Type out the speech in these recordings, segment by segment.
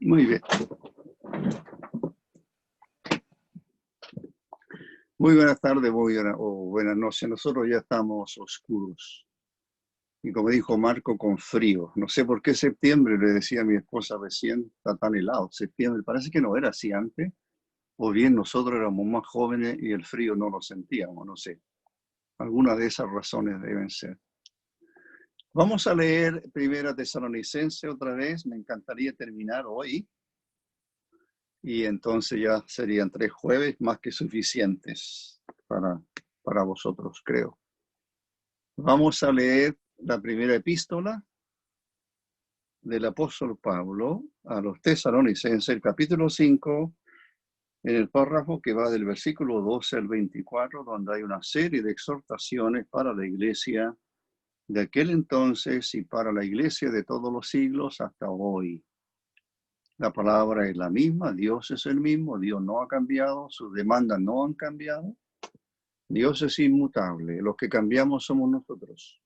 Muy bien. Muy buenas tardes, o buenas noches. Nosotros ya estamos oscuros. Y como dijo Marco, con frío. No sé por qué septiembre, le decía a mi esposa recién, está tan helado. Septiembre, parece que no era así antes. O bien nosotros éramos más jóvenes y el frío no lo sentíamos, no sé. Algunas de esas razones deben ser. Vamos a leer Primera Tesalonicense otra vez. Me encantaría terminar hoy. Y entonces ya serían 3 jueves más que suficientes para vosotros, creo. Vamos a leer la primera epístola del apóstol Pablo a los tesalonicenses, el capítulo 5, en el párrafo que va del versículo 12 al 24, donde hay una serie de exhortaciones para la iglesia de aquel entonces y para la iglesia de todos los siglos hasta hoy. La palabra es la misma, Dios es el mismo, Dios no ha cambiado, sus demandas no han cambiado. Dios es inmutable, los que cambiamos somos nosotros.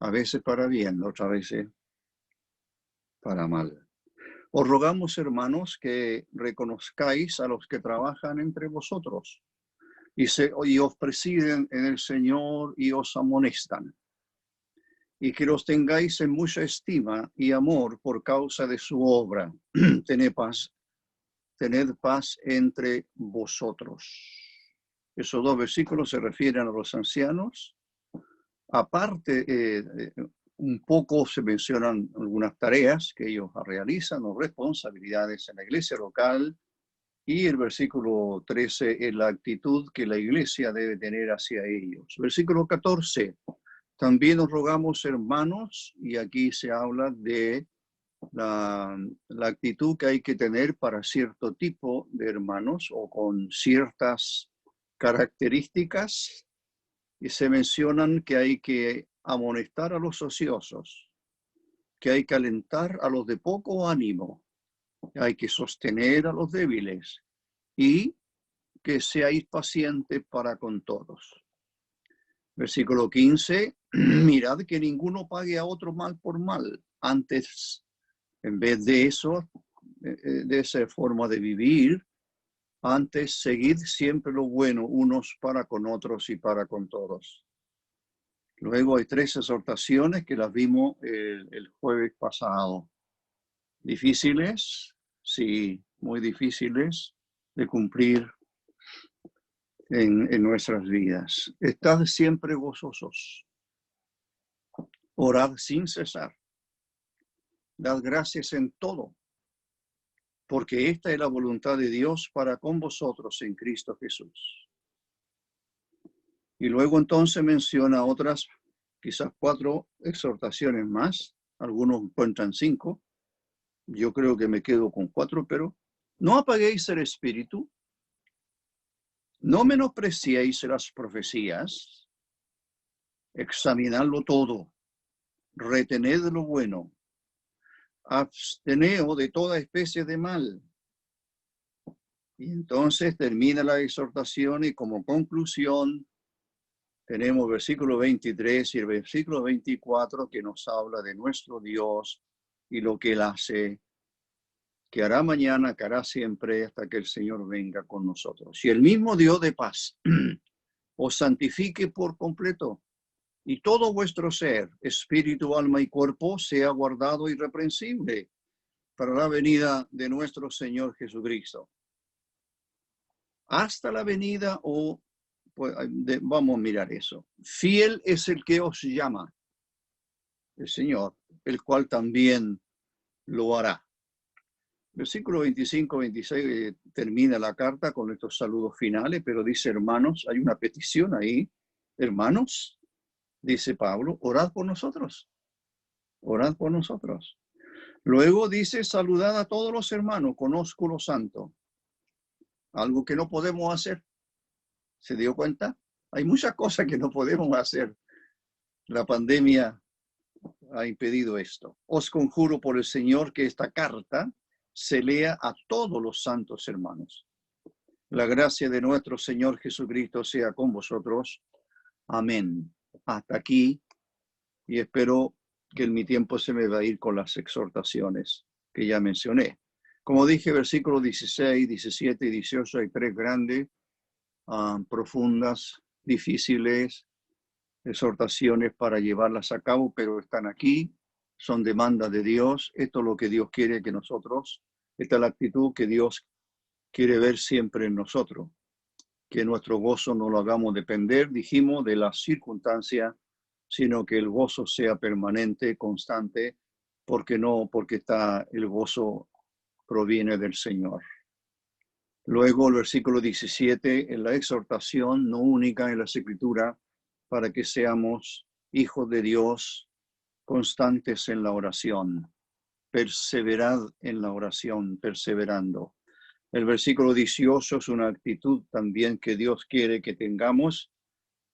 A veces para bien, otras veces para mal. Os rogamos, hermanos, que reconozcáis a los que trabajan entre vosotros y os presiden en el Señor y os amonestan, y que los tengáis en mucha estima y amor por causa de su obra. Tened paz entre vosotros. Esos 2 versículos se refieren a los ancianos. Aparte, un poco se mencionan algunas tareas que ellos realizan o responsabilidades en la iglesia local, y el versículo 13 es la actitud que la iglesia debe tener hacia ellos. Versículo 14, también os rogamos, hermanos, y aquí se habla de la actitud que hay que tener para cierto tipo de hermanos o con ciertas características, y se mencionan que hay que amonestar a los ociosos, que hay que alentar a los de poco ánimo, que hay que sostener a los débiles y que seáis pacientes para con todos. Versículo 15, mirad que ninguno pague a otro mal por mal. Antes, en vez de eso, de esa forma de vivir, antes seguid siempre lo bueno unos para con otros y para con todos. Luego hay 3 exhortaciones que las vimos el jueves pasado. Difíciles, sí, muy difíciles de cumplir en nuestras vidas. Estad siempre gozosos. Orad sin cesar. Dad gracias en todo, porque esta es la voluntad de Dios para con vosotros en Cristo Jesús. Y luego entonces menciona otras, quizás 4 exhortaciones más. Algunos encuentran 5. Yo creo que me quedo con 4, pero no apaguéis el espíritu, no menospreciéis las profecías, examinadlo todo, retened lo bueno, absteneos de toda especie de mal. Y entonces termina la exhortación y como conclusión tenemos versículo 23 y el versículo 24 que nos habla de nuestro Dios y lo que Él hace, que hará mañana, que hará siempre hasta que el Señor venga con nosotros. Y el mismo Dios de paz os santifique por completo, y todo vuestro ser, espíritu, alma y cuerpo, sea guardado irreprensible para la venida de nuestro Señor Jesucristo. Hasta la venida, vamos a mirar eso. Fiel es el que os llama, el Señor, el cual también lo hará. Versículo 25-26 termina la carta con estos saludos finales, pero dice, hermanos, hay una petición ahí. Hermanos, dice Pablo, orad por nosotros. Orad por nosotros. Luego dice, saludad a todos los hermanos con ósculo santo. Algo que no podemos hacer. ¿Se dio cuenta? Hay muchas cosas que no podemos hacer. La pandemia ha impedido esto. Os conjuro por el Señor que esta carta se lea a todos los santos hermanos. La gracia de nuestro Señor Jesucristo sea con vosotros. Amén. Hasta aquí, y espero que en mi tiempo se me va a ir con las exhortaciones. que ya mencioné. Como dije, versículos 16, 17 y 18, hay tres grandes, profundas, difíciles exhortaciones para llevarlas a cabo, pero están aquí, son demandas de Dios. Esto es lo que Dios quiere que nosotros, esta es la actitud que Dios quiere ver siempre en nosotros, que nuestro gozo no lo hagamos depender, dijimos, de las circunstancias, sino que el gozo sea permanente, constante, porque el gozo proviene del Señor. Luego el versículo 17, en la exhortación no única en las Escrituras, para que seamos hijos de Dios, constantes en la oración, perseverad en la oración, perseverando. El versículo 18 es una actitud también que Dios quiere que tengamos,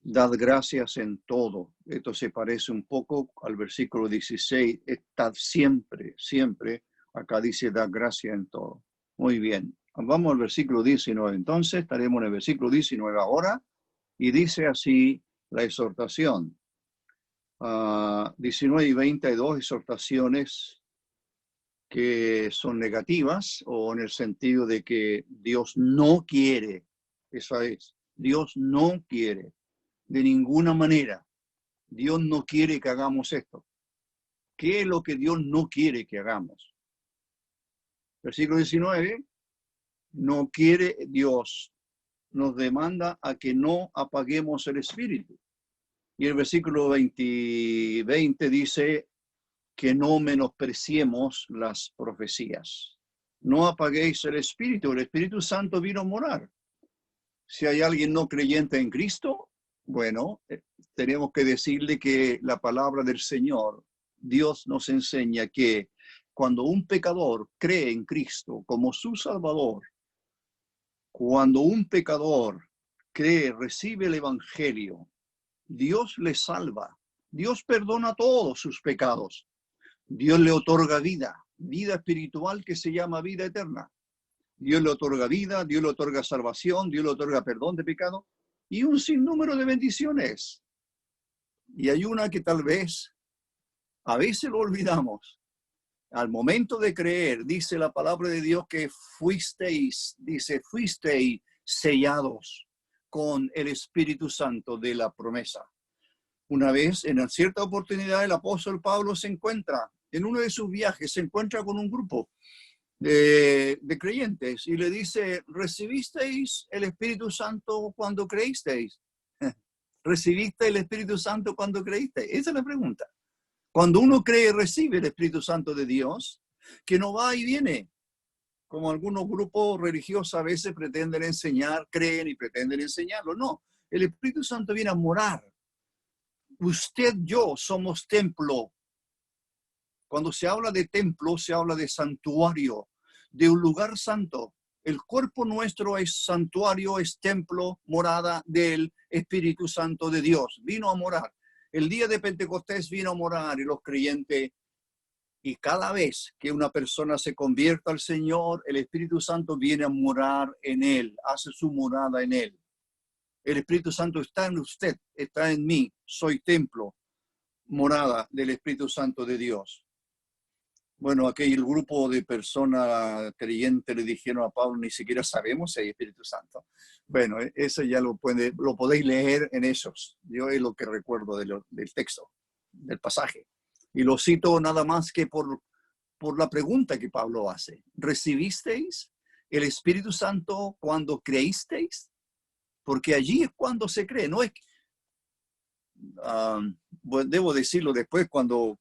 dad gracias en todo. Esto se parece un poco al versículo 16, estad siempre, siempre, acá dice dad gracias en todo. Muy bien, vamos al versículo 19, entonces estaremos en el versículo 19 ahora, y dice así la exhortación. 19 y 20 hay dos exhortaciones que son negativas, o en el sentido de que Dios no quiere, esa es, Dios no quiere, de ninguna manera, Dios no quiere que hagamos esto. ¿Qué es lo que Dios no quiere que hagamos? Versículo 19, no quiere Dios, nos demanda a que no apaguemos el espíritu. Y el versículo 20 dice que no menospreciemos las profecías. No apaguéis el Espíritu Santo vino a morar. Si hay alguien no creyente en Cristo, bueno, tenemos que decirle que la palabra del Señor, Dios nos enseña que cuando un pecador cree en Cristo como su Salvador, cuando un pecador cree, recibe el Evangelio, Dios le salva, Dios perdona todos sus pecados, Dios le otorga vida, vida espiritual que se llama vida eterna. Dios le otorga vida, Dios le otorga salvación, Dios le otorga perdón de pecado y un sinnúmero de bendiciones. Y hay una que tal vez a veces lo olvidamos. Al momento de creer, dice la palabra de Dios que fuisteis sellados con el Espíritu Santo de la promesa. Una vez, en cierta oportunidad, el apóstol Pablo se encuentra, en uno de sus viajes, se encuentra con un grupo de creyentes y le dice, ¿recibisteis el Espíritu Santo cuando creísteis? ¿Recibiste el Espíritu Santo cuando creísteis? Esa es la pregunta. Cuando uno cree, recibe el Espíritu Santo de Dios, que no va y viene, como algunos grupos religiosos a veces pretenden enseñar, creen y pretenden enseñarlo. No, el Espíritu Santo viene a morar. Usted, yo, somos templo. Cuando se habla de templo, se habla de santuario, de un lugar santo. El cuerpo nuestro es santuario, es templo, morada del Espíritu Santo de Dios. Vino a morar. El día de Pentecostés vino a morar y los creyentes, y cada vez que una persona se convierta al Señor, el Espíritu Santo viene a morar en él, hace su morada en él. El Espíritu Santo está en usted, está en mí, soy templo, morada del Espíritu Santo de Dios. Bueno, aquel grupo de personas creyentes le dijeron a Pablo, ni siquiera sabemos si hay Espíritu Santo. Bueno, eso ya lo podéis leer en esos. Yo es lo que recuerdo del texto, del pasaje. Y lo cito nada más que por la pregunta que Pablo hace. ¿Recibisteis el Espíritu Santo cuando creísteis? Porque allí es cuando se cree, no es... debo decirlo después cuando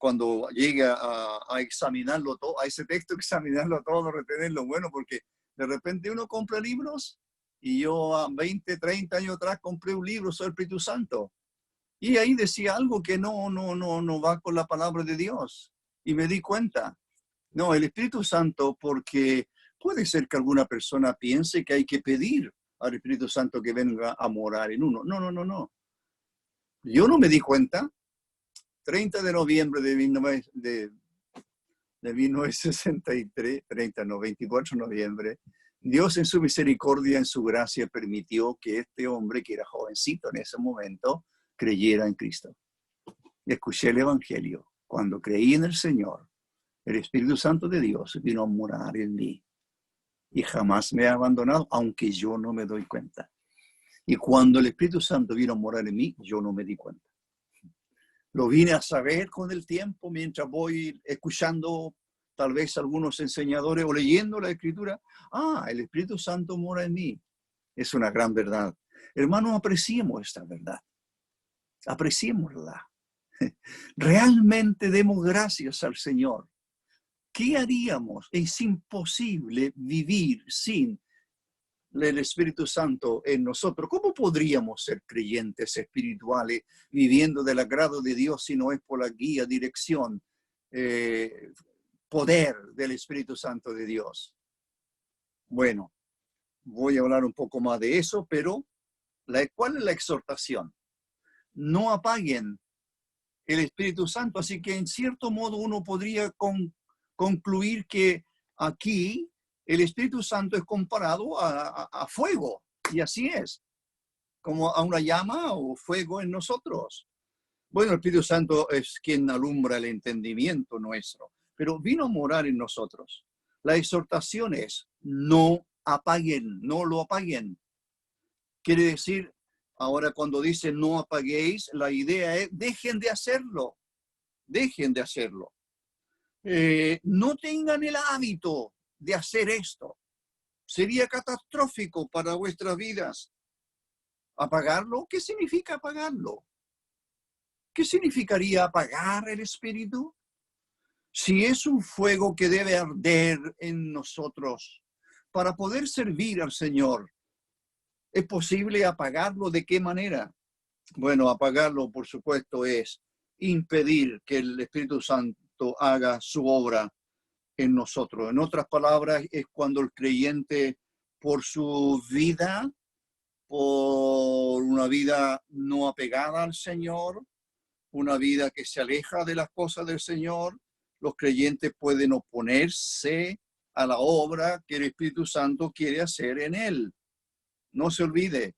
llegue a examinarlo todo, a ese texto, examinarlo todo, retenerlo, bueno, porque de repente uno compra libros y yo a 20, 30 años atrás compré un libro sobre el Espíritu Santo y ahí decía algo que no va con la palabra de Dios y me di cuenta, no, el Espíritu Santo, porque puede ser que alguna persona piense que hay que pedir al Espíritu Santo que venga a morar en uno, no. Yo no me di cuenta. 30 de noviembre de 1963, 24 de noviembre, Dios en su misericordia, en su gracia, permitió que este hombre, que era jovencito en ese momento, creyera en Cristo. Escuché el Evangelio. Cuando creí en el Señor, El Espíritu Santo de Dios vino a morar en mí y jamás me ha abandonado, aunque yo no me doy cuenta. Y cuando el Espíritu Santo vino a morar en mí, yo no me di cuenta. Lo vine a saber con el tiempo, mientras voy escuchando tal vez algunos enseñadores o leyendo la Escritura. Ah, el Espíritu Santo mora en mí. Es una gran verdad. Hermanos, apreciemos esta verdad. Apreciémosla. Realmente demos gracias al Señor. ¿Qué haríamos? Es imposible vivir sin el Espíritu Santo en nosotros. ¿Cómo podríamos ser creyentes espirituales viviendo del agrado de Dios si no es por la guía, dirección, poder del Espíritu Santo de Dios? Bueno, voy a hablar un poco más de eso, pero ¿cuál es la exhortación? No apaguen el Espíritu Santo. Así que en cierto modo uno podría concluir que aquí el Espíritu Santo es comparado a fuego, y así es, como a una llama o fuego en nosotros. Bueno, el Espíritu Santo es quien alumbra el entendimiento nuestro, pero vino a morar en nosotros. La exhortación es, no apaguen, no lo apaguen. Quiere decir, ahora cuando dice no apaguéis, la idea es, dejen de hacerlo, dejen de hacerlo. No tengan el hábito de hacer esto. Sería catastrófico para vuestras vidas. ¿Apagarlo? ¿Qué significa apagarlo? ¿Qué significaría apagar el espíritu? Si es un fuego que debe arder en nosotros para poder servir al Señor, ¿es posible apagarlo? ¿De qué manera? Bueno, apagarlo, por supuesto, es impedir que el Espíritu Santo haga su obra en nosotros. En otras palabras, es cuando el creyente, por su vida, por una vida no apegada al Señor, una vida que se aleja de las cosas del Señor, los creyentes pueden oponerse a la obra que el Espíritu Santo quiere hacer en él. No se olvide,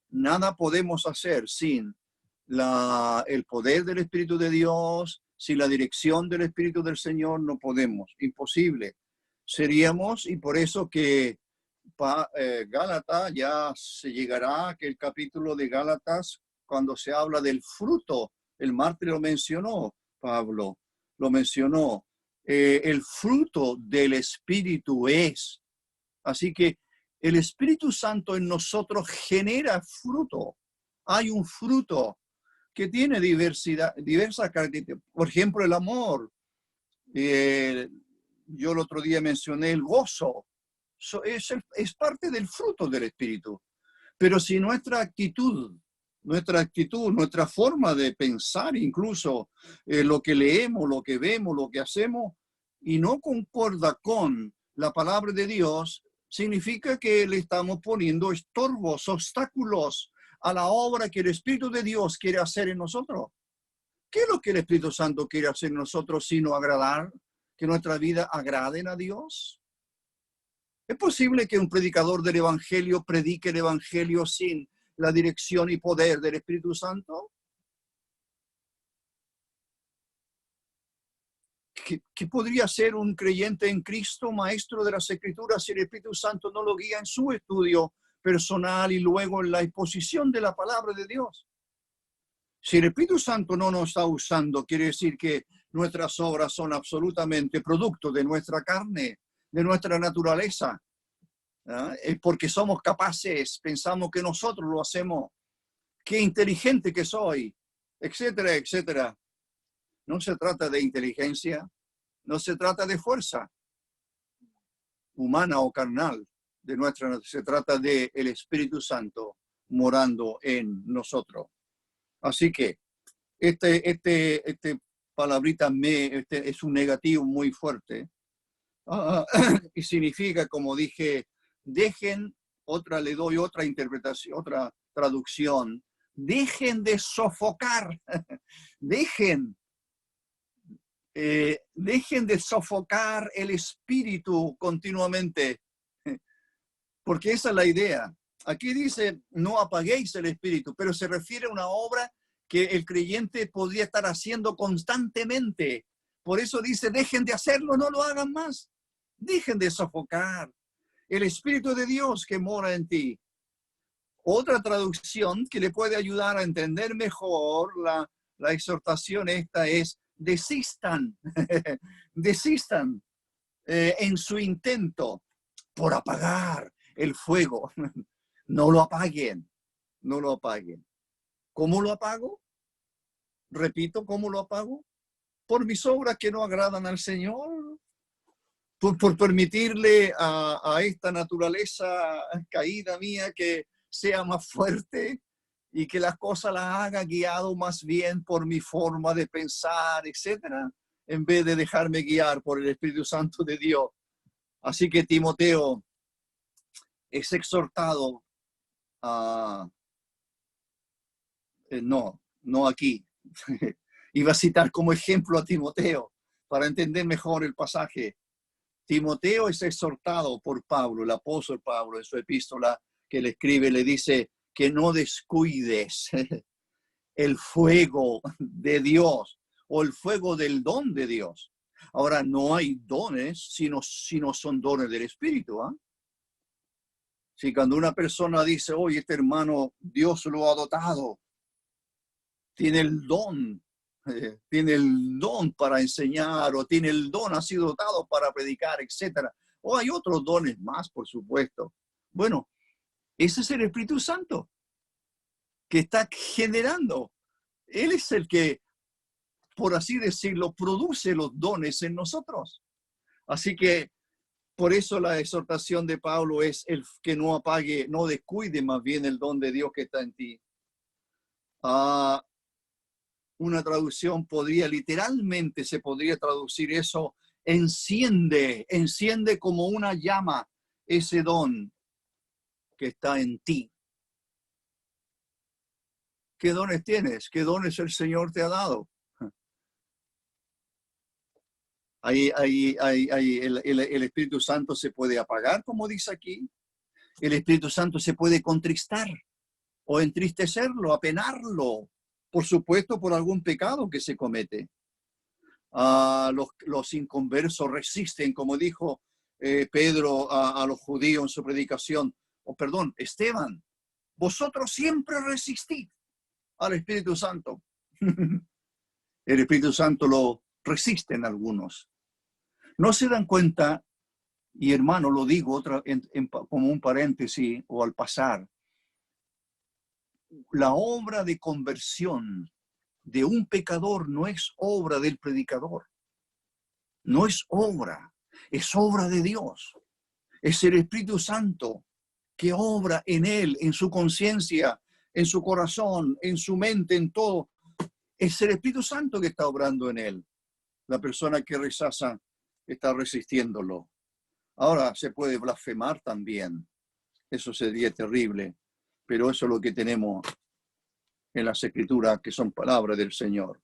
nada podemos hacer sin el poder del Espíritu de Dios, sin la dirección del Espíritu del Señor, no podemos, imposible. Seríamos, y por eso que Gálatas ya se llegará, que el capítulo de Gálatas, cuando se habla del fruto, el martes lo mencionó, Pablo, lo mencionó, el fruto del Espíritu es. Así que el Espíritu Santo en nosotros genera fruto. Hay un fruto que tiene diversas características. Por ejemplo, el amor. Yo el otro día mencioné el gozo. Es parte del fruto del Espíritu. Pero si nuestra actitud, nuestra forma de pensar, incluso lo que leemos, lo que vemos, lo que hacemos, y no concorda con la palabra de Dios, significa que le estamos poniendo estorbos, obstáculos a la obra que el Espíritu de Dios quiere hacer en nosotros. ¿Qué es lo que el Espíritu Santo quiere hacer en nosotros sino agradar? Que nuestra vida agraden a Dios. ¿Es posible que un predicador del Evangelio predique el Evangelio sin la dirección y poder del Espíritu Santo? ¿Qué podría ser un creyente en Cristo, maestro de las Escrituras, si el Espíritu Santo no lo guía en su estudio personal y luego en la exposición de la palabra de Dios? Si el Espíritu Santo no nos está usando, quiere decir que nuestras obras son absolutamente producto de nuestra carne, de nuestra naturaleza. Es porque somos capaces, pensamos que nosotros lo hacemos, qué inteligente que soy, etcétera, etcétera. No se trata de inteligencia, no se trata de fuerza humana o carnal, se trata de el Espíritu Santo morando en nosotros. Así que este palabrita es un negativo muy fuerte y significa, como dije, le doy otra interpretación, otra traducción, dejen de sofocar, dejen de sofocar el espíritu continuamente, porque esa es la idea. Aquí dice, no apaguéis el espíritu, pero se refiere a una obra que el creyente podría estar haciendo constantemente, Por eso dice, dejen de hacerlo, no lo hagan más. Dejen de sofocar el Espíritu de Dios que mora en ti. Otra traducción que le puede ayudar a entender mejor la exhortación esta es, desistan, desistan en su intento por apagar el fuego. No lo apaguen, no lo apaguen. ¿Cómo lo apago? Repito, ¿cómo lo apago? Por mis obras que no agradan al Señor, por permitirle a esta naturaleza caída mía que sea más fuerte y que las cosas las haga guiado más bien por mi forma de pensar, etcétera, en vez de dejarme guiar por el Espíritu Santo de Dios. Así que Timoteo es exhortado a... no aquí. Iba a citar como ejemplo a Timoteo para entender mejor el pasaje. Timoteo es exhortado por Pablo, el apóstol Pablo, en su epístola que le escribe, le dice que no descuides el fuego de Dios o el fuego del don de Dios. Ahora, no hay dones si no son dones del Espíritu. Si cuando una persona dice, oye, este hermano, Dios lo ha dotado, tiene el don para enseñar, o tiene el don, ha sido dotado para predicar, etcétera. O hay otros dones más, por supuesto. Bueno, ese es el Espíritu Santo que está generando. Él es el que, por así decirlo, produce los dones en nosotros. Así que por eso la exhortación de Pablo es el que no apague, no descuide más bien el don de Dios que está en ti. Una traducción literalmente se podría traducir eso, enciende como una llama ese don que está en ti. ¿Qué dones tienes? ¿Qué dones el Señor te ha dado? El Espíritu Santo se puede apagar, como dice aquí. El Espíritu Santo se puede contristar o entristecerlo, apenarlo, por supuesto, por algún pecado que se comete. Los inconversos resisten, como dijo Pedro a los judíos en su predicación. Esteban, vosotros siempre resistid al Espíritu Santo. El Espíritu Santo lo resisten algunos. No se dan cuenta, y hermano, lo digo como un paréntesis o al pasar, la obra de conversión de un pecador no es obra del predicador. No es obra de Dios. Es el Espíritu Santo que obra en él, en su conciencia, en su corazón, en su mente, en todo. Es el Espíritu Santo que está obrando en él. La persona que rechaza está resistiéndolo. Ahora se puede blasfemar también. Eso sería terrible. Pero eso es lo que tenemos en las Escrituras, que son palabras del Señor.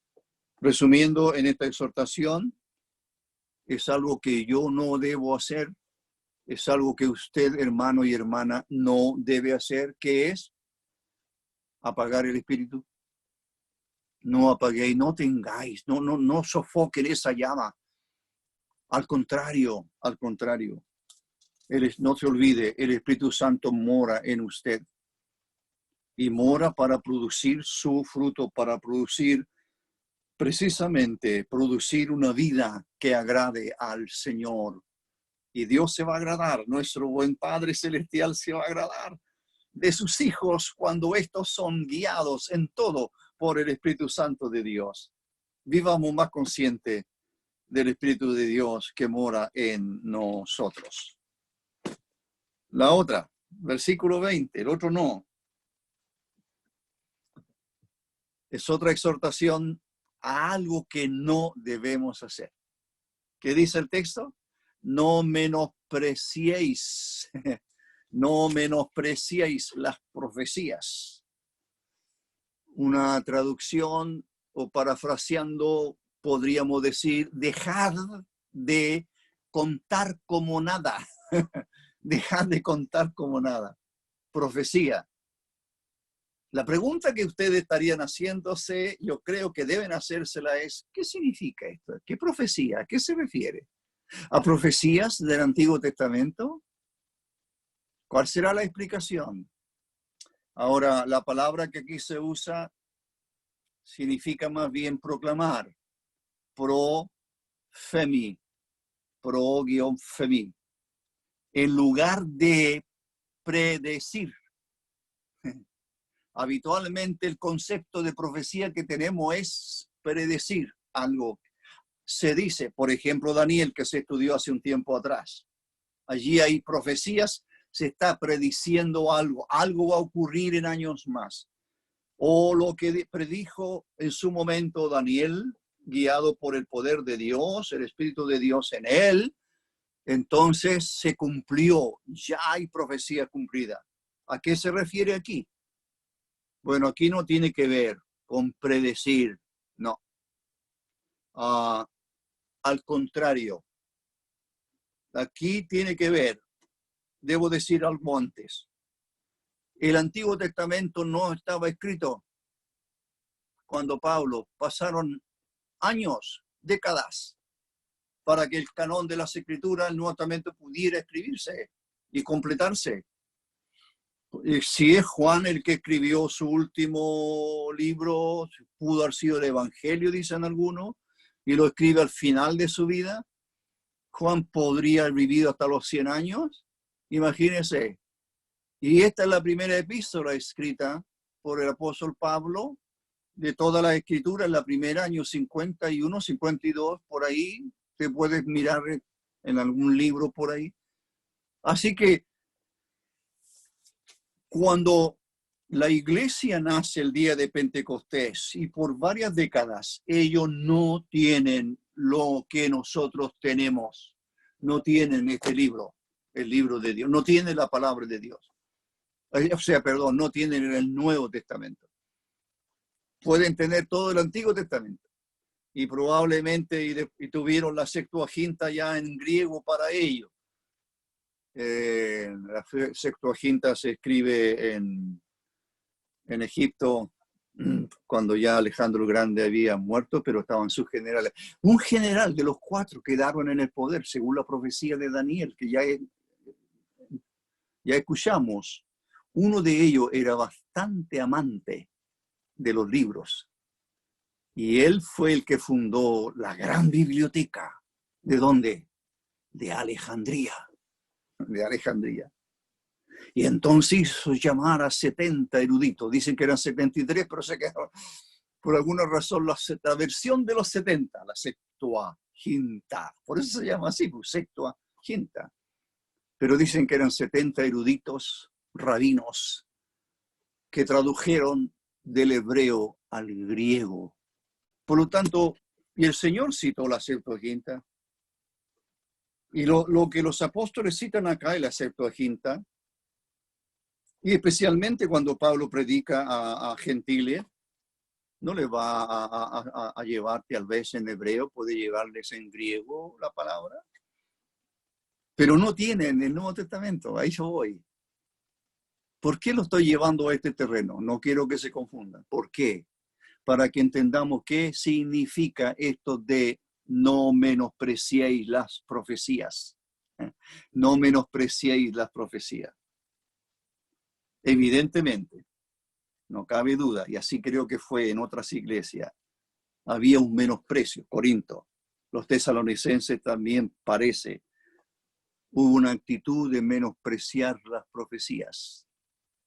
Resumiendo, en esta exhortación, es algo que yo no debo hacer, es algo que usted, hermano y hermana, no debe hacer, que es apagar el espíritu. No apaguéis, no tengáis, no sofoquen esa llama. Al contrario, no se olvide, el Espíritu Santo mora en usted y mora para producir su fruto, para precisamente producir una vida que agrade al Señor. Y Dios se va a agradar, nuestro buen Padre Celestial se va a agradar de sus hijos cuando estos son guiados en todo por el Espíritu Santo de Dios. Vivamos más conscientes del Espíritu de Dios que mora en nosotros. La otra, versículo 20, el otro no. Es otra exhortación a algo que no debemos hacer. ¿Qué dice el texto? No menospreciéis, no menospreciéis las profecías. Una traducción o parafraseando podríamos decir, dejad de contar como nada. Dejad de contar como nada. Profecía. La pregunta que ustedes estarían haciéndose, yo creo que deben hacérsela es, ¿qué significa esto? ¿Qué profecía? ¿A qué se refiere? ¿A profecías del Antiguo Testamento? ¿Cuál será la explicación? Ahora, la palabra que aquí se usa significa más bien proclamar, pro-femi, pro-femi, en lugar de predecir. Habitualmente el concepto de profecía que tenemos es predecir algo. Se dice, por ejemplo, Daniel, que se estudió hace un tiempo atrás. Allí hay profecías, se está prediciendo algo va a ocurrir en años más. O lo que predijo en su momento Daniel, guiado por el poder de Dios, el Espíritu de Dios en él, entonces se cumplió, ya hay profecía cumplida. ¿A qué se refiere aquí? Bueno, aquí no tiene que ver con predecir, no. Al contrario, aquí tiene que ver, debo decir algo antes. El Antiguo Testamento no estaba escrito cuando Pablo, pasaron años, décadas, para que el canon de las Escrituras, el Nuevo Testamento, pudiera escribirse y completarse. Si es Juan el que escribió su último libro, pudo haber sido el Evangelio, dicen algunos, y lo escribe al final de su vida. Juan podría haber vivido hasta los 100 años, imagínense. Y esta es la primera epístola escrita por el apóstol Pablo, de todas las escrituras, la primera, año 51, 52, por ahí, te puedes mirar en algún libro por ahí. Así que cuando la iglesia nace el día de Pentecostés y por varias décadas ellos no tienen lo que nosotros tenemos, no tienen este libro, el libro de Dios, no tienen la palabra de Dios. O sea, perdón, no tienen el Nuevo Testamento. Pueden tener todo el Antiguo Testamento y probablemente y tuvieron la Septuaginta ya en griego para ellos. La Septuaginta se escribe en Egipto cuando ya Alejandro el Grande había muerto, pero estaban sus generales. Un general de los 4 quedaron en el poder, según la profecía de Daniel, que ya escuchamos. Uno de ellos era bastante amante de los libros. Y él fue el que fundó la gran biblioteca. ¿De dónde? De Alejandría. De Alejandría. Y entonces hizo llamar a 70 eruditos. Dicen que eran 73, pero sé que por alguna razón la versión de los 70, la Septuaginta. Por eso se llama así, pues, Septuaginta. Pero dicen que eran 70 eruditos rabinos que tradujeron del hebreo al griego. Por lo tanto, y el Señor citó la Septuaginta. Y lo que los apóstoles citan acá es la Septuaginta. Y especialmente cuando Pablo predica a gentiles, no le va a llevarte al vez en hebreo, puede llevarles en griego la palabra. Pero no tienen el Nuevo Testamento, ahí yo voy. ¿Por qué lo estoy llevando a este terreno? No quiero que se confundan. ¿Por qué? Para que entendamos qué significa esto de no menospreciéis las profecías. No menospreciéis las profecías. Evidentemente, no cabe duda, y así creo que fue en otras iglesias, había un menosprecio. Corinto, los tesalonicenses también parece, hubo una actitud de menospreciar las profecías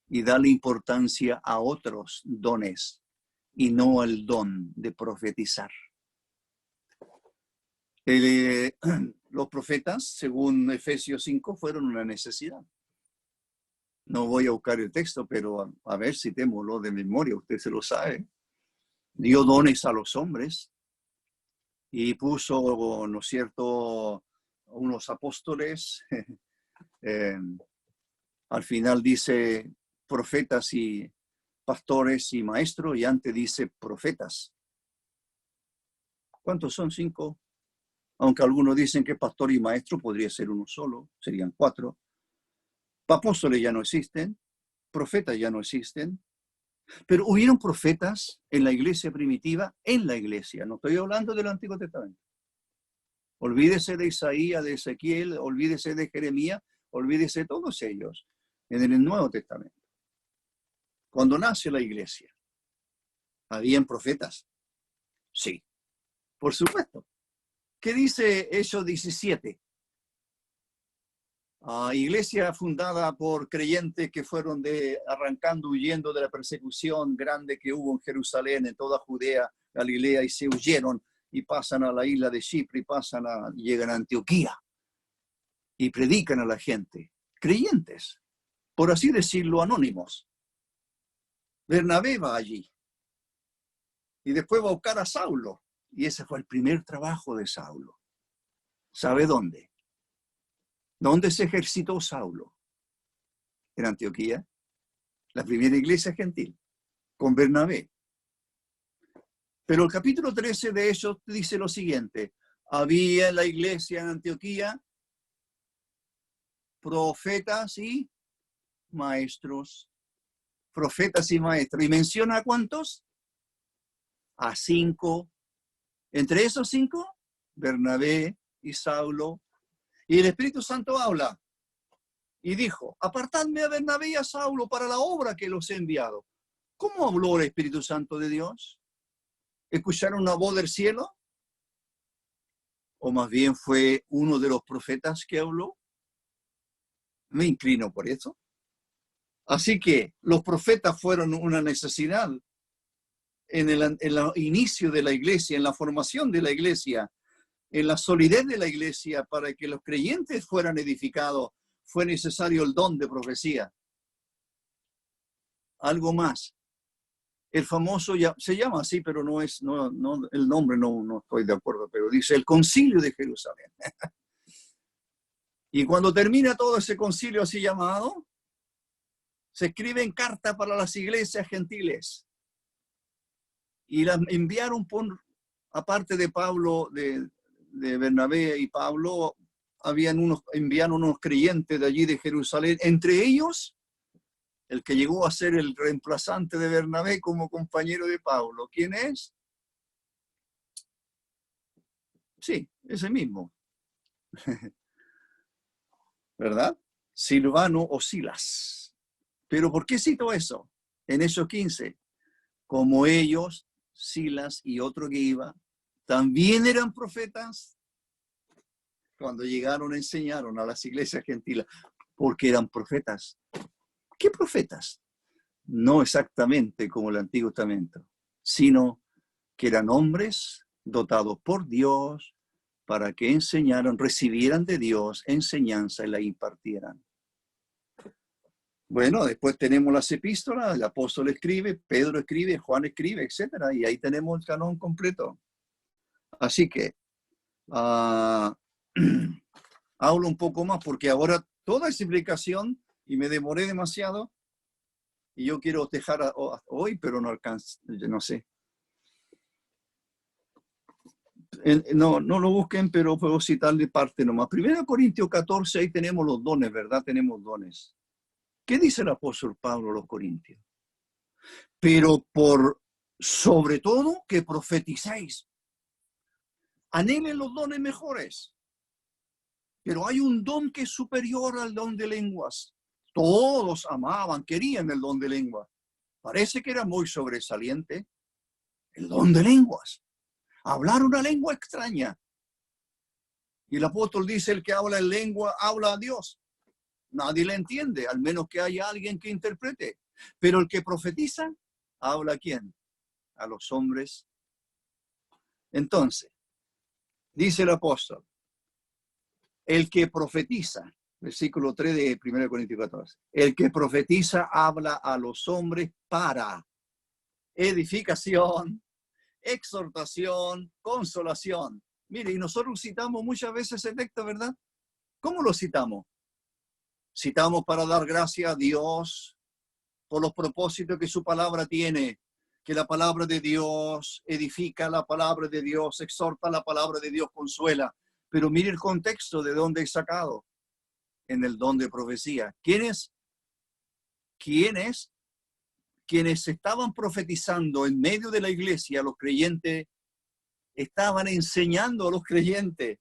y darle importancia a otros dones y no al don de profetizar. Los profetas, según Efesios 5, fueron una necesidad. No voy a buscar el texto, pero a ver, citémoslo de memoria, usted se lo sabe. Dio dones a los hombres y puso, ¿no es cierto?, unos apóstoles. Al final dice profetas y pastores y maestros, y antes dice profetas. ¿Cuántos son? 5. Aunque algunos dicen que pastor y maestro podría ser uno solo, serían 4. Apóstoles ya no existen, profetas ya no existen, Pero hubieron profetas en la iglesia primitiva, en la iglesia. No estoy hablando del Antiguo Testamento. Olvídese de Isaías, de Ezequiel, olvídese de Jeremías, olvídese de todos ellos en el Nuevo Testamento. Cuando nace la iglesia, ¿habían profetas? Sí, por supuesto. ¿Qué dice Hechos 17? Iglesia fundada por creyentes que fueron arrancando, huyendo de la persecución grande que hubo en Jerusalén, en toda Judea, Galilea, y se huyeron y pasan a la isla de Chipre y llegan a Antioquía y predican a la gente. Creyentes, por así decirlo, anónimos. Bernabé va allí y después va a buscar a Saulo, y ese fue el primer trabajo de Saulo. ¿Sabe dónde? ¿Dónde se ejercitó Saulo? En Antioquía, la primera iglesia gentil, con Bernabé. Pero el capítulo 13 de Hechos dice lo siguiente: había en la iglesia en Antioquía profetas y maestros. Profetas y maestros. ¿Y menciona a cuántos? A 5. Entre esos 5, Bernabé y Saulo. Y el Espíritu Santo habla y dijo: apartadme a Bernabé y a Saulo para la obra que los he enviado. ¿Cómo habló el Espíritu Santo de Dios? ¿Escucharon una voz del cielo? ¿O más bien fue uno de los profetas que habló? Me inclino por eso. Así que los profetas fueron una necesidad en el inicio de la iglesia, en la formación de la iglesia, en la solidez de la iglesia. Para que los creyentes fueran edificados, fue necesario el don de profecía. Algo más. El famoso, se llama así, pero no es, el nombre no estoy de acuerdo, pero dice el Concilio de Jerusalén. Y cuando termina todo ese concilio así llamado, se escriben cartas para las iglesias gentiles. Y las enviaron aparte de Pablo, de Bernabé y Pablo, enviaron unos creyentes de allí de Jerusalén, entre ellos el que llegó a ser el reemplazante de Bernabé como compañero de Pablo. ¿Quién es? Sí, ese mismo. ¿Verdad? Silvano o Silas. ¿Pero por qué cito eso? En Hechos 15, como ellos, Silas y otro que iba, también eran profetas, cuando llegaron enseñaron a las iglesias gentiles, porque eran profetas. ¿Qué profetas? No exactamente como el Antiguo Testamento, sino que eran hombres dotados por Dios para que enseñaran, recibieran de Dios enseñanza y la impartieran. Bueno, después tenemos las epístolas, el apóstol escribe, Pedro escribe, Juan escribe, etc. Y ahí tenemos el canon completo. Así que hablo un poco más, porque ahora toda esa explicación, y me demoré demasiado, y yo quiero dejar hoy, pero no alcanzo, no sé. No lo busquen, pero puedo citarle parte nomás. 1 Corintios 14, ahí tenemos los dones, ¿verdad? Tenemos dones. ¿Qué dice el apóstol Pablo a los Corintios? Pero sobre todo que profeticéis. Anhelen los dones mejores. Pero hay un don que es superior al don de lenguas. Todos amaban, querían el don de lenguas. Parece que era muy sobresaliente el don de lenguas. Hablar una lengua extraña. Y el apóstol dice: el que habla en lengua habla a Dios. Nadie le entiende, al menos que haya alguien que interprete. Pero el que profetiza, ¿habla a quién? A los hombres. Entonces, dice el apóstol, el que profetiza, versículo 3 de 1 Corintios 14, el que profetiza habla a los hombres para edificación, exhortación, consolación. Mire, y nosotros citamos muchas veces ese texto, ¿verdad? ¿Cómo lo citamos? Citamos para dar gracias a Dios por los propósitos que su palabra tiene, que la palabra de Dios edifica, la palabra de Dios exhorta, la palabra de Dios consuela. Pero mire el contexto de dónde es sacado, en el don de profecía. ¿Quién es quienes estaban profetizando en medio de la iglesia, los creyentes, estaban enseñando a los creyentes.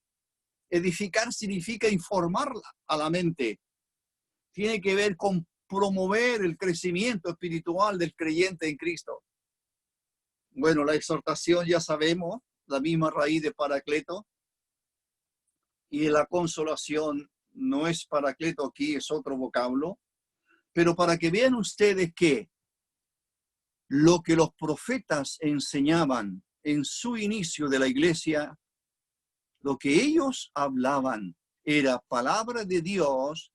Edificar significa informar a la mente. Tiene que ver con promover el crecimiento espiritual del creyente en Cristo. Bueno, la exhortación ya sabemos, la misma raíz de Paracleto. Y la consolación no es Paracleto aquí, es otro vocablo. Pero para que vean ustedes que lo que los profetas enseñaban en su inicio de la iglesia, lo que ellos hablaban era palabra de Dios,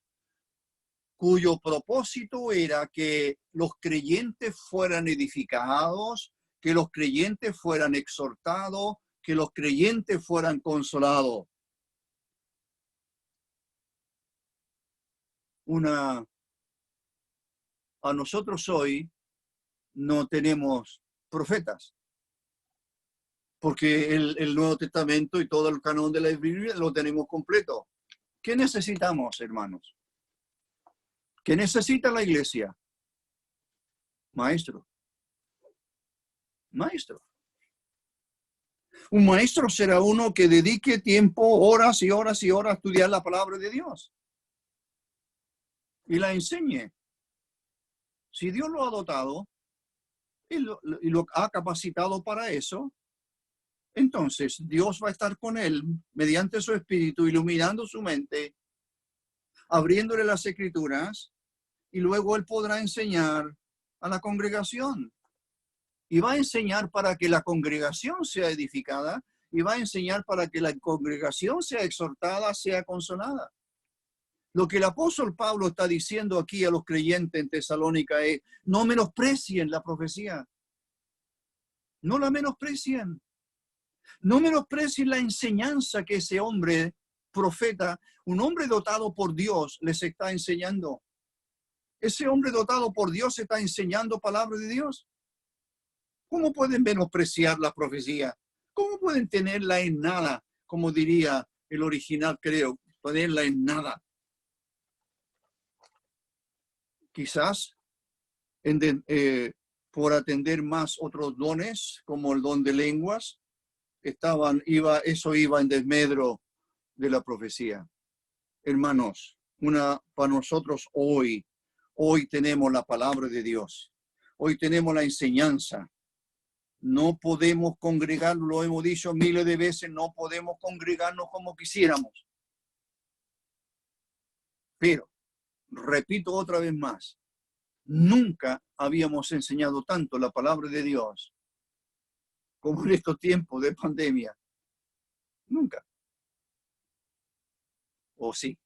cuyo propósito era que los creyentes fueran edificados, que los creyentes fueran exhortados, que los creyentes fueran consolados. A nosotros hoy no tenemos profetas, porque el Nuevo Testamento y todo el canon de la Biblia lo tenemos completo. ¿Qué necesitamos, hermanos? ¿Qué necesita la iglesia? Maestro. Maestro. Un maestro será uno que dedique tiempo, horas y horas y horas a estudiar la palabra de Dios y la enseñe. Si Dios lo ha dotado y lo ha capacitado para eso, entonces Dios va a estar con él mediante su espíritu, iluminando su mente, abriéndole las escrituras, y luego él podrá enseñar a la congregación. Y va a enseñar para que la congregación sea edificada, y va a enseñar para que la congregación sea exhortada, sea consolada. Lo que el apóstol Pablo está diciendo aquí a los creyentes en Tesalónica es: no menosprecien la profecía. No la menosprecien. No menosprecien la enseñanza que ese hombre, profeta, un hombre dotado por Dios, les está enseñando. Ese hombre dotado por Dios está enseñando palabra de Dios. ¿Cómo pueden menospreciar la profecía? ¿Cómo pueden tenerla en nada? Como diría el original, creo, ponerla en nada. Quizás por atender más otros dones, como el don de lenguas, eso iba en desmedro de la profecía. Hermanos, para nosotros hoy tenemos la palabra de Dios. Hoy tenemos la enseñanza. No podemos congregar, lo hemos dicho miles de veces, no podemos congregarnos como quisiéramos. Pero, repito otra vez más, nunca habíamos enseñado tanto la palabra de Dios como en estos tiempos de pandemia. Nunca. ¿O sí?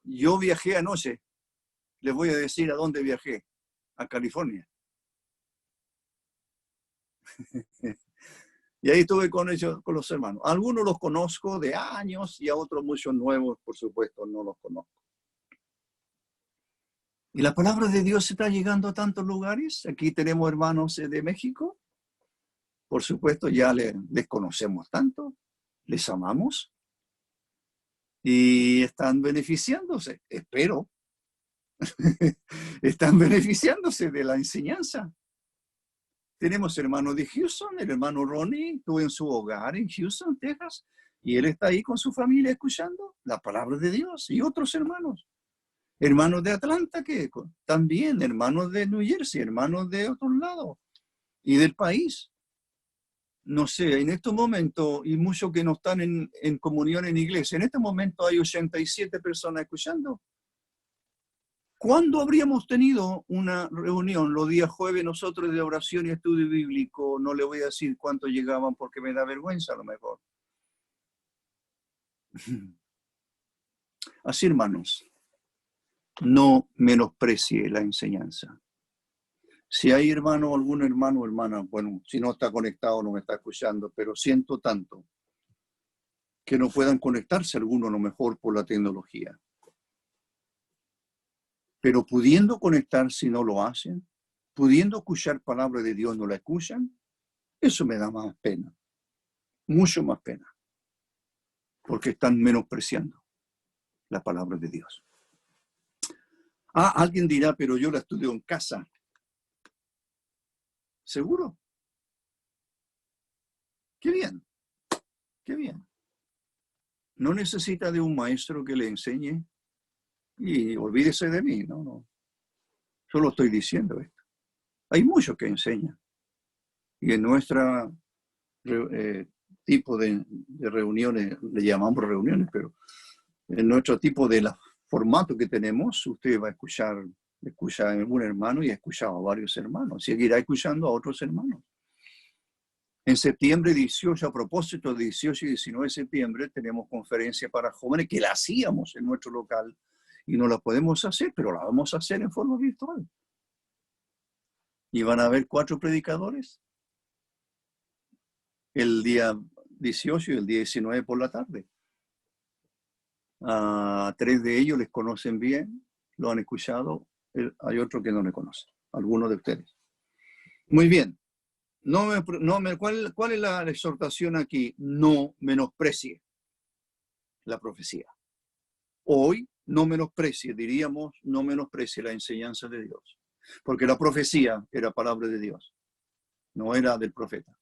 Yo viajé anoche. Les voy a decir a dónde viajé. A California. Y ahí estuve con ellos, con los hermanos. Algunos los conozco de años y a otros muchos nuevos, por supuesto, no los conozco. Y la palabra de Dios está llegando a tantos lugares. Aquí tenemos hermanos de México. Por supuesto, ya les conocemos tanto, les amamos y están beneficiándose, espero. Están beneficiándose de la enseñanza. Tenemos hermanos de Houston, el hermano Ronnie estuvo en su hogar en Houston, Texas, y él está ahí con su familia escuchando la palabra de Dios, y otros hermanos. Hermanos de Atlanta, que también, hermanos de New Jersey, hermanos de otros lados, y del país. No sé, en estos momentos, y muchos que no están en comunión en iglesia, en este momento hay 87 personas escuchando. ¿Cuándo habríamos tenido una reunión los días jueves nosotros de oración y estudio bíblico? No le voy a decir cuánto llegaban porque me da vergüenza a lo mejor. Así, hermanos, no menosprecie la enseñanza. Si hay algún hermano o hermana, bueno, si no está conectado no me está escuchando, pero siento tanto que no puedan conectarse algunos a lo mejor por la tecnología. Pero pudiendo conectarse no lo hacen, pudiendo escuchar palabra de Dios no la escuchan, eso me da más pena, mucho más pena, porque están menospreciando la palabra de Dios. Ah, alguien dirá, pero yo la estudio en casa. ¿Seguro? Qué bien, qué bien. No necesita de un maestro que le enseñe y olvídese de mí, no. Solo estoy diciendo esto. Hay muchos que enseñan. Y en nuestra tipo de reuniones, le llamamos reuniones, pero en nuestro tipo de formato que tenemos, usted va a escuchar a un hermano y ha escuchado a varios hermanos. Seguirá escuchando a otros hermanos. En septiembre 18, a propósito de 18 y 19 de septiembre, tenemos conferencia para jóvenes que la hacíamos en nuestro local y no la podemos hacer, pero la vamos a hacer en forma virtual. Y van a haber 4 predicadores el día 18 y el día 19 por la tarde. A 3 de ellos les conocen bien, lo han escuchado, hay otro que no le conocen, algunos de ustedes. Muy bien. ¿Cuál es la exhortación aquí? No menosprecie la profecía. Hoy no menosprecie, diríamos, no menosprecie la enseñanza de Dios. Porque la profecía era palabra de Dios, no era del profeta.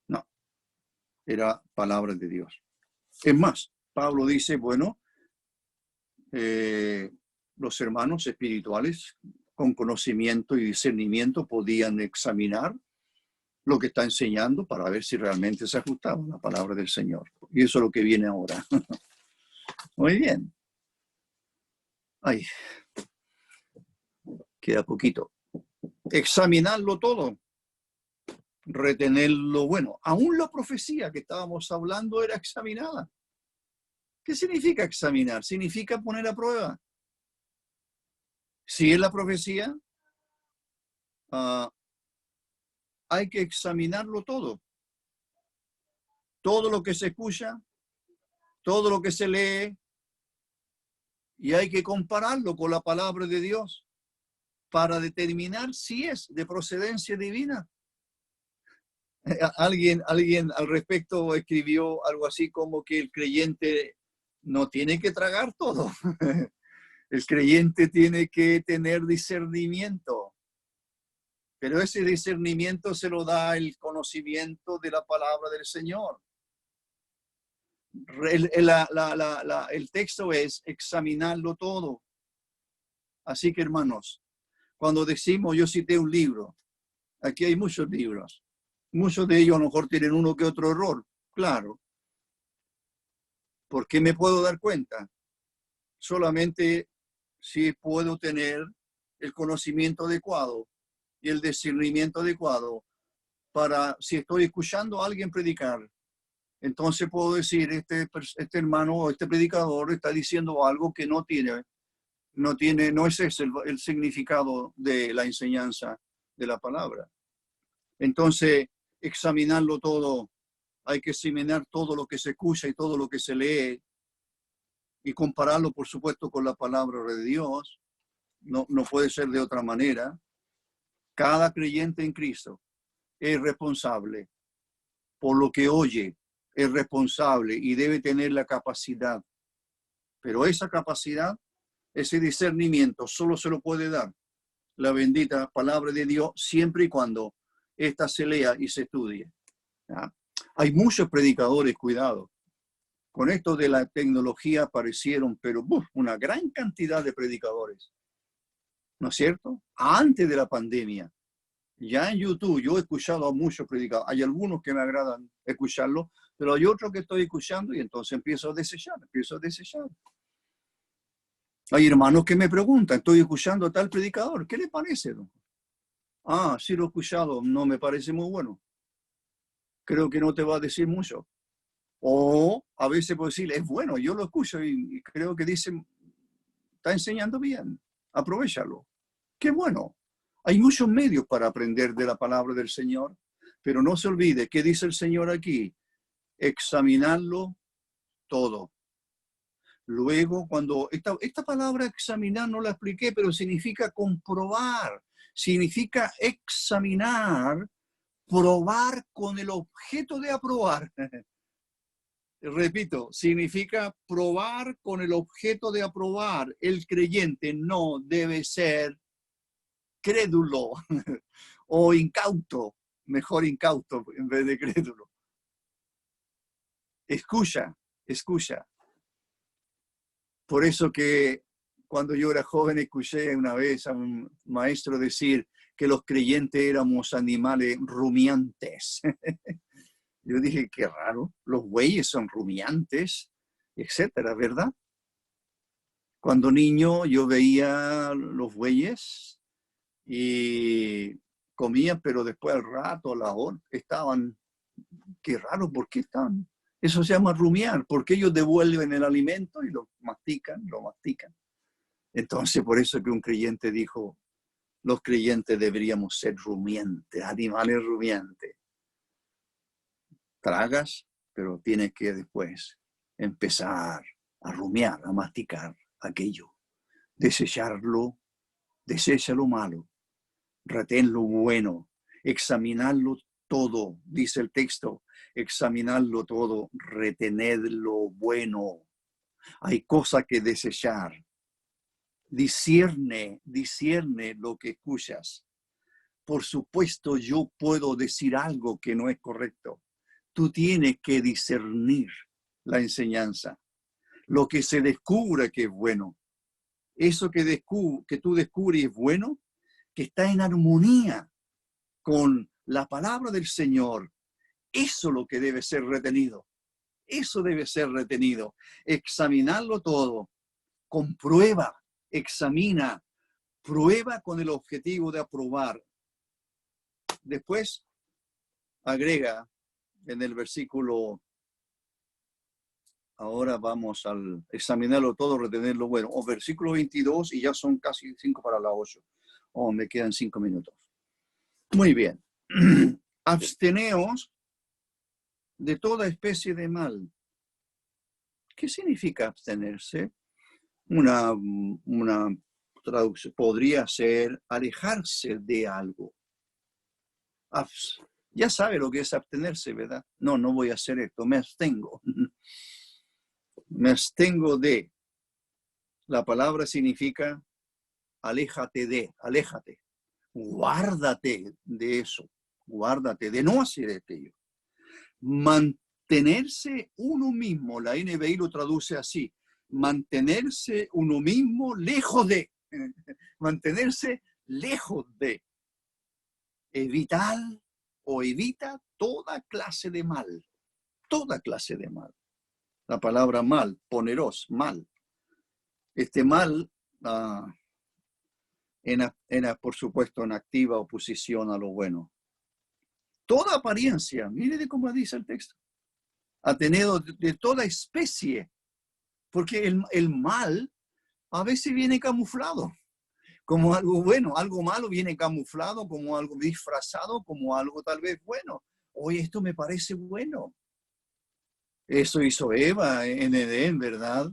No, era palabra de Dios. Es más, Pablo dice, bueno, los hermanos espirituales con conocimiento y discernimiento podían examinar lo que está enseñando para ver si realmente se ajustaba a la palabra del Señor. Y eso es lo que viene ahora. Muy bien. Ay, queda poquito. Examinarlo todo. Retener lo bueno. Aún la profecía que estábamos hablando era examinada. ¿Qué significa examinar? Significa poner a prueba. Si es la profecía, hay que examinarlo todo. Todo lo que se escucha, todo lo que se lee, y hay que compararlo con la palabra de Dios para determinar si es de procedencia divina. Alguien al respecto escribió algo así como que el creyente no tiene que tragar todo. El creyente tiene que tener discernimiento. Pero ese discernimiento se lo da el conocimiento de la palabra del Señor. El texto es examinarlo todo. Así que, hermanos, cuando decimos, yo cité un libro, aquí hay muchos libros. Muchos de ellos a lo mejor tienen uno que otro error. Claro. ¿Por qué me puedo dar cuenta? Solamente si puedo tener el conocimiento adecuado y el discernimiento adecuado para, si estoy escuchando a alguien predicar, entonces puedo decir, este hermano o este predicador está diciendo algo que no es ese el significado de la enseñanza de la palabra. Entonces, examinarlo todo, hay que examinar todo lo que se escucha y todo lo que se lee y compararlo, por supuesto, con la palabra de Dios. No puede ser de otra manera. Cada creyente en Cristo es responsable por lo que oye, es responsable y debe tener la capacidad. Pero esa capacidad, ese discernimiento, solo se lo puede dar la bendita palabra de Dios siempre y cuando ésta se lea y se estudie. ¿Ya? Hay muchos predicadores, cuidado. Con esto de la tecnología aparecieron, pero una gran cantidad de predicadores. ¿No es cierto? Antes de la pandemia. Ya en YouTube yo he escuchado a muchos predicadores. Hay algunos que me agradan escucharlo, pero hay otros que estoy escuchando y entonces empiezo a desechar. Hay hermanos que me preguntan, estoy escuchando a tal predicador, ¿qué le parece? Ah, sí lo he escuchado, no me parece muy bueno. Creo que no te va a decir mucho. O a veces puedo decir, es bueno, yo lo escucho y creo que dicen, está enseñando bien, aprovéchalo. Qué bueno. Hay muchos medios para aprender de la palabra del Señor, pero no se olvide, ¿qué dice el Señor aquí? Examinarlo todo. Luego, cuando esta palabra examinar no la expliqué, pero significa comprobar, significa examinar, probar con el objeto de aprobar. repito, significa probar con el objeto de aprobar. El creyente no debe ser crédulo o incauto, mejor incauto en vez de crédulo. Escucha, escucha. Por eso que cuando yo era joven escuché una vez a un maestro decir que los creyentes éramos animales rumiantes. Yo dije, qué raro, los bueyes son rumiantes, etcétera, ¿verdad? Cuando niño yo veía los bueyes y comían, pero después al rato, a la hora, estaban, qué raro, ¿por qué están? Eso se llama rumiar, porque ellos devuelven el alimento y lo mastican, lo mastican. Entonces, por eso que un creyente dijo, los creyentes deberíamos ser rumiantes, animales rumiantes. Tragas, pero tienes que después empezar a rumiar, a masticar aquello, desecharlo, desecha lo malo, retén lo bueno, examinarlo todo, dice el texto, examinarlo todo, retened lo bueno. Hay cosas que desechar. Discierne lo que escuchas. Por supuesto, yo puedo decir algo que no es correcto. Tú tienes que discernir la enseñanza. Lo que se descubre que es bueno. Eso que tú descubres es bueno, que está en armonía con la palabra del Señor. Eso es lo que debe ser retenido. Eso debe ser retenido. Examinarlo todo. Comprueba, examina, prueba con el objetivo de aprobar. Después agrega en el versículo, ahora vamos al examinarlo todo, retener lo bueno, o versículo 22 y ya son casi 5 para las 8. Me quedan 5 minutos. Muy bien. Absteneos de toda especie de mal. ¿Qué significa abstenerse? Una traducción podría ser alejarse de algo. Ya sabe lo que es abstenerse, ¿verdad? No voy a hacer esto, me abstengo. Me abstengo de. La palabra significa aléjate de, aléjate. Guárdate de eso, guárdate de no hacer aquello. Mantenerse uno mismo, la NBI lo traduce así, mantenerse uno mismo lejos de, mantenerse lejos de. Evitar o evita toda clase de mal, toda clase de mal. La palabra mal, poneros, mal. Este mal, por supuesto, en activa oposición a lo bueno. Toda apariencia, mire de cómo dice el texto, ha tenido de toda especie, porque el mal a veces viene camuflado como algo bueno, algo malo viene camuflado como algo disfrazado, como algo tal vez bueno. Oye, esto me parece bueno. Eso hizo Eva en Edén, ¿verdad?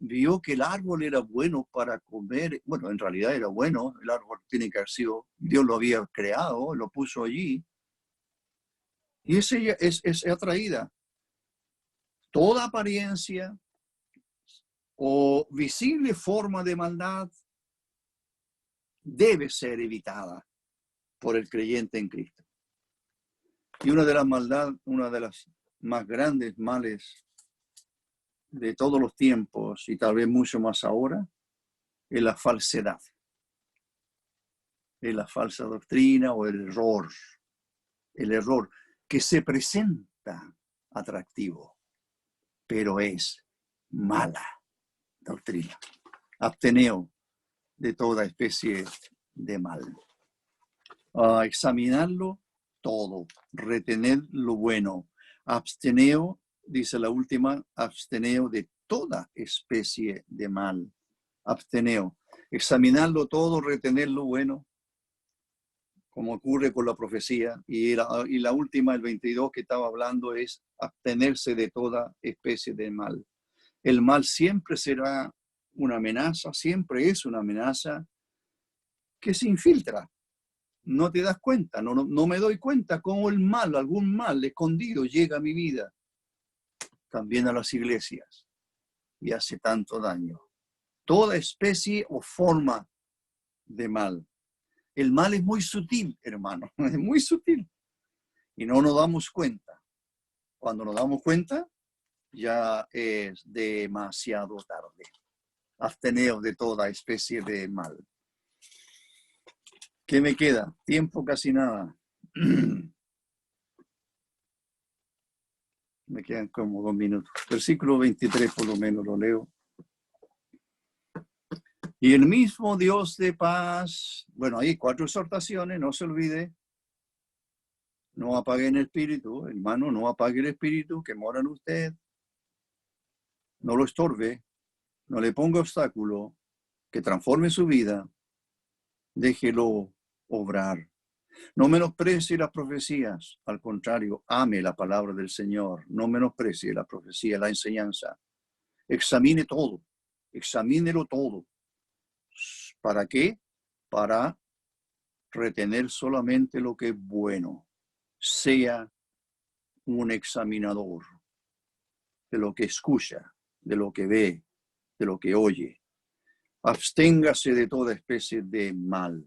Vio que el árbol era bueno para comer. Bueno, en realidad era bueno. El árbol tiene que haber sido, Dios lo había creado, lo puso allí. Y ese es atraída. Toda apariencia o visible forma de maldad debe ser evitada por el creyente en Cristo. Y una de las más grandes males de todos los tiempos, y tal vez mucho más ahora, es la falsedad. Es la falsa doctrina o el error. El error que se presenta atractivo, pero es mala doctrina. Absteneo de toda especie de mal. Examinarlo todo, retener lo bueno. Absteneo, dice la última, absteneo de toda especie de mal. Absteneo. Examinarlo todo, retener lo bueno, como ocurre con la profecía. Y la última, el 22 que estaba hablando, es abstenerse de toda especie de mal. El mal siempre será una amenaza, siempre es una amenaza que se infiltra. No te das cuenta, no me doy cuenta cómo el mal, algún mal escondido llega a mi vida. también a las iglesias y hace tanto daño. Toda especie o forma de mal. El mal es muy sutil, hermano, es muy sutil. Y no nos damos cuenta. Cuando nos damos cuenta, ya es demasiado tarde. Absteneos de toda especie de mal. ¿Qué me queda? Tiempo casi nada. Me quedan como 2 minutos. Versículo 23 por lo menos lo leo. Y el mismo Dios de paz, bueno, hay 4 exhortaciones, no se olvide. No apaguen el espíritu, hermano, no apague el espíritu que mora en usted. No lo estorbe, no le ponga obstáculo, que transforme su vida. Déjelo obrar. No menosprecie las profecías, al contrario, ame la palabra del Señor. No menosprecie la profecía, la enseñanza. Examine todo, examínelo todo. ¿Para qué? Para retener solamente lo que es bueno. Sea un examinador de lo que escucha, de lo que ve, de lo que oye. Absténgase de toda especie de mal.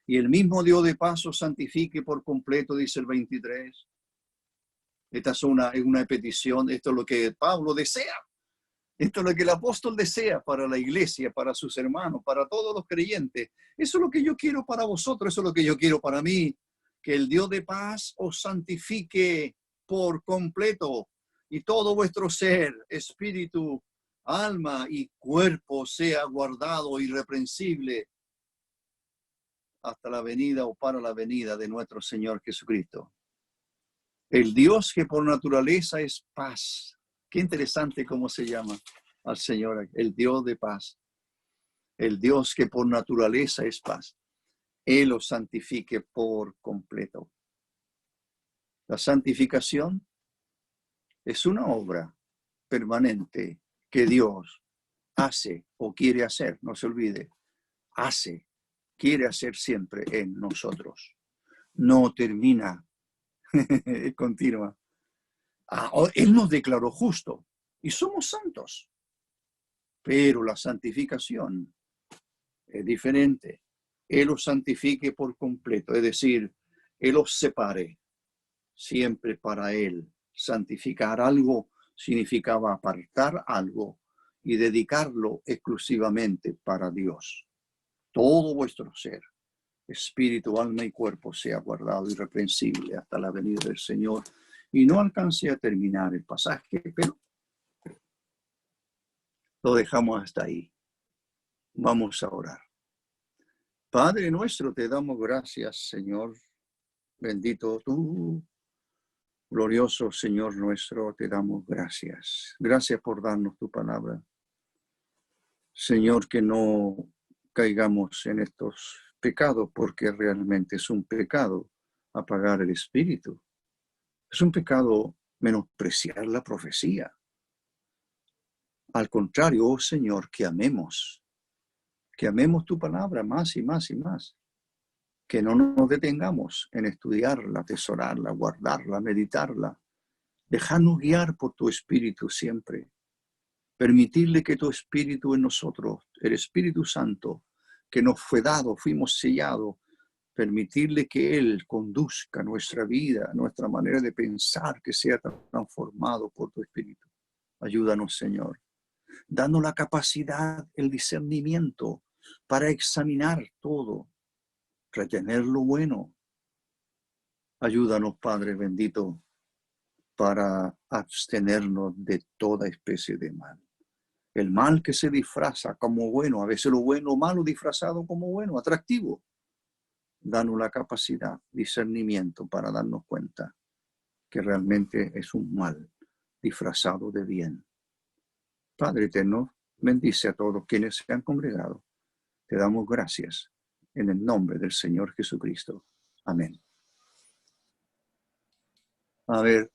Y el mismo Dios de paz os santifique por completo, dice el 23. Esta es una petición, esto es lo que Pablo desea. Esto es lo que el apóstol desea para la iglesia, para sus hermanos, para todos los creyentes. Eso es lo que yo quiero para vosotros, eso es lo que yo quiero para mí. Que el Dios de paz os santifique por completo y todo vuestro ser, espíritu, alma y cuerpo sea guardado irreprensible hasta la venida o para la venida de nuestro Señor Jesucristo. El Dios que por naturaleza es paz. Qué interesante cómo se llama al Señor, el Dios de paz. El Dios que por naturaleza es paz. Él os santifique por completo. La santificación es una obra permanente que Dios hace o quiere hacer, no se olvide, quiere hacer siempre en nosotros. No termina, continua. Él nos declaró justo y somos santos, pero la santificación es diferente. Él os santifique por completo, es decir, Él os separe siempre para Él. Santificar algo significaba apartar algo y dedicarlo exclusivamente para Dios. Todo vuestro ser, espíritu, alma y cuerpo sea guardado irreprensible hasta la venida del Señor. Y no alcancé a terminar el pasaje, pero lo dejamos hasta ahí. Vamos a orar. Padre nuestro, te damos gracias, Señor. Bendito tú, glorioso Señor nuestro, te damos gracias. Gracias por darnos tu palabra. Señor, que no caigamos en estos pecados, porque realmente es un pecado apagar el espíritu. Es un pecado menospreciar la profecía. Al contrario, oh Señor, que amemos tu palabra más y más y más. Que no nos detengamos en estudiarla, atesorarla, guardarla, meditarla. Dejarnos guiar por tu Espíritu siempre. Permitirle que tu Espíritu en nosotros, el Espíritu Santo, que nos fue dado, fuimos sellados, permitirle que Él conduzca nuestra vida, nuestra manera de pensar, que sea transformado por tu Espíritu. Ayúdanos, Señor. Danos la capacidad, el discernimiento para examinar todo, retener lo bueno. Ayúdanos, Padre bendito, para abstenernos de toda especie de mal. El mal que se disfraza como bueno, a veces lo bueno o malo disfrazado como bueno, atractivo. Danos la capacidad, discernimiento para darnos cuenta que realmente es un mal disfrazado de bien. Padre eterno, bendice a todos quienes se han congregado. Te damos gracias en el nombre del Señor Jesucristo. Amén. A ver,